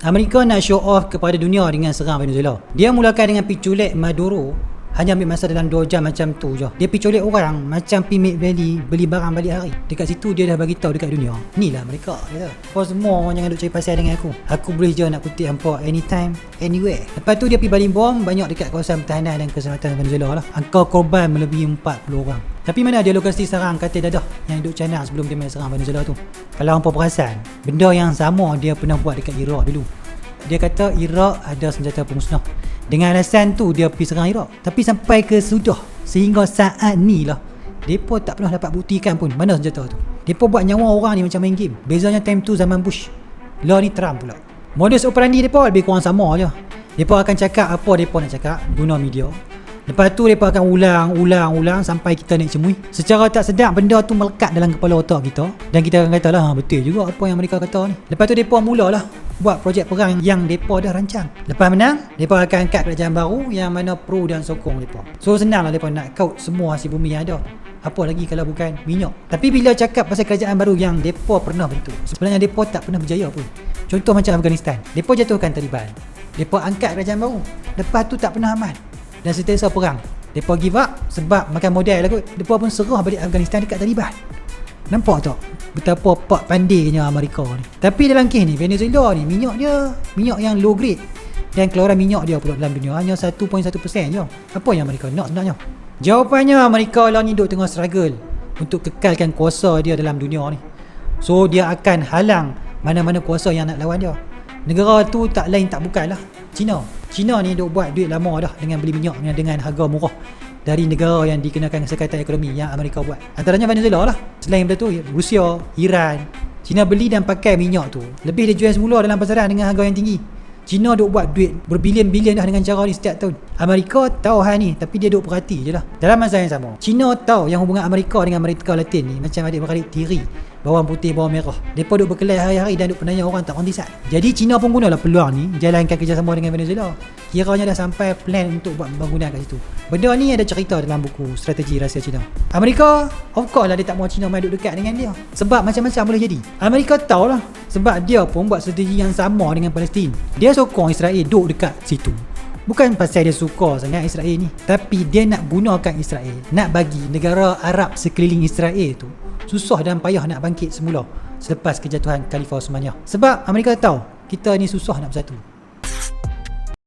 Amerika nak show off kepada dunia dengan serang Venezuela. Dia mulakan dengan piculik Maduro. Hanya ambil masa dalam 2 jam macam tu je. Dia pergi colek orang macam pergi Mid Valley beli barang balik hari. Dekat situ dia dah bagi tahu dekat dunia. Inilah mereka kata. Kau semua orang jangan duk cari pasal dengan aku. Aku boleh je nak kutip hampa anytime, anywhere. Lepas tu dia pergi baling bom banyak dekat kawasan pertahanan dan keselamatan Venezuela lah. Angka korban melebihi 40 orang. Tapi mana dia lokasi serang katil dadah yang duk canang sebelum dia main serang Venezuela tu. Kalau hampa perasan, benda yang sama dia pernah buat dekat Iraq dulu. Dia kata Iraq ada senjata pemusnah. Dengan alasan tu dia pergi serang Iraq. Tapi sampai ke sudah sehingga saat ni lah depa tak pernah dapat buktikan pun mana senjata tu. Depa buat nyawa orang ni macam main game. Bezanya time tu zaman Bush, lah ni Trump pula. Modus operandi depa lebih kurang sama je. Depa akan cakap apa depa nak cakap guna media. Lepas tu depa akan ulang sampai kita naik cemui. Secara tak sedar benda tu melekat dalam kepala otak kita dan kita akan kata lah betul juga apa yang mereka kata ni. Lepas tu depa mulalah buat projek perang yang depa dah rancang. Lepas menang, depa akan angkat kerajaan baru yang mana pro dan sokong depa. So senanglah depa nak kaut semua hasil bumi yang ada. Apa lagi kalau bukan minyak. Tapi bila cakap pasal kerajaan baru yang depa pernah bentuk, sebenarnya depa tak pernah berjaya pun. Contoh macam Afghanistan, depa jatuhkan Taliban. Depa angkat kerajaan baru. Lepas tu tak pernah aman. Dan sentiasa perang. Depa give up sebab makan modal lah kot. Depa pun serah balik Afghanistan dekat Taliban. Nampak tak betapa pak pandainya Amerika ni. Tapi dalam kes ni Venezuela ni minyak yang low grade dan keluaran minyak dia pula dalam dunia hanya 1.1% je. Apa yang Amerika nak sebenarnya? Jawapannya Amerika lah ni duk tengah struggle untuk kekalkan kuasa dia dalam dunia ni. So dia akan halang mana-mana kuasa yang nak lawan dia. Negara tu tak lain tak bukanlah China ni duk buat duit lama dah dengan beli minyak dengan harga murah dari negara yang dikenakan sekatan ekonomi yang Amerika buat. Antaranya Venezuela lah. Selain daripada tu Rusia, Iran. China beli dan pakai minyak tu lebih dia jual semula dalam pasaran dengan harga yang tinggi. China duk buat duit berbilion-bilion dah dengan cara ni setiap tahun. Amerika tahu hal ni tapi dia duk perhati je lah. Dalam masa yang sama, China tahu yang hubungan Amerika dengan Amerika Latin ni macam adik-beradik tiri, bawang putih, bawang merah. Mereka duk berkelahi hari-hari dan duk penanya orang tak orang tisat. Jadi China pun gunalah peluang ni jalankan kerjasama dengan Venezuela. Kiranya dah sampai plan untuk buat pembangunan kat situ. Benda ni ada cerita dalam buku Strategi Rahsia China. Amerika, of course lah dia tak mahu China main duk dekat dengan dia. Sebab macam-macam boleh jadi. Amerika tahulah sebab dia pun buat strategi yang sama dengan Palestin. Dia sokong Israel duk dekat situ. Bukan pasal dia suka sangat Israel ni, tapi dia nak gunakan Israel, nak bagi negara Arab sekeliling Israel tu susah dan payah nak bangkit semula selepas kejatuhan Khalifah Utsmaniyah. Sebab Amerika tahu kita ni susah nak bersatu.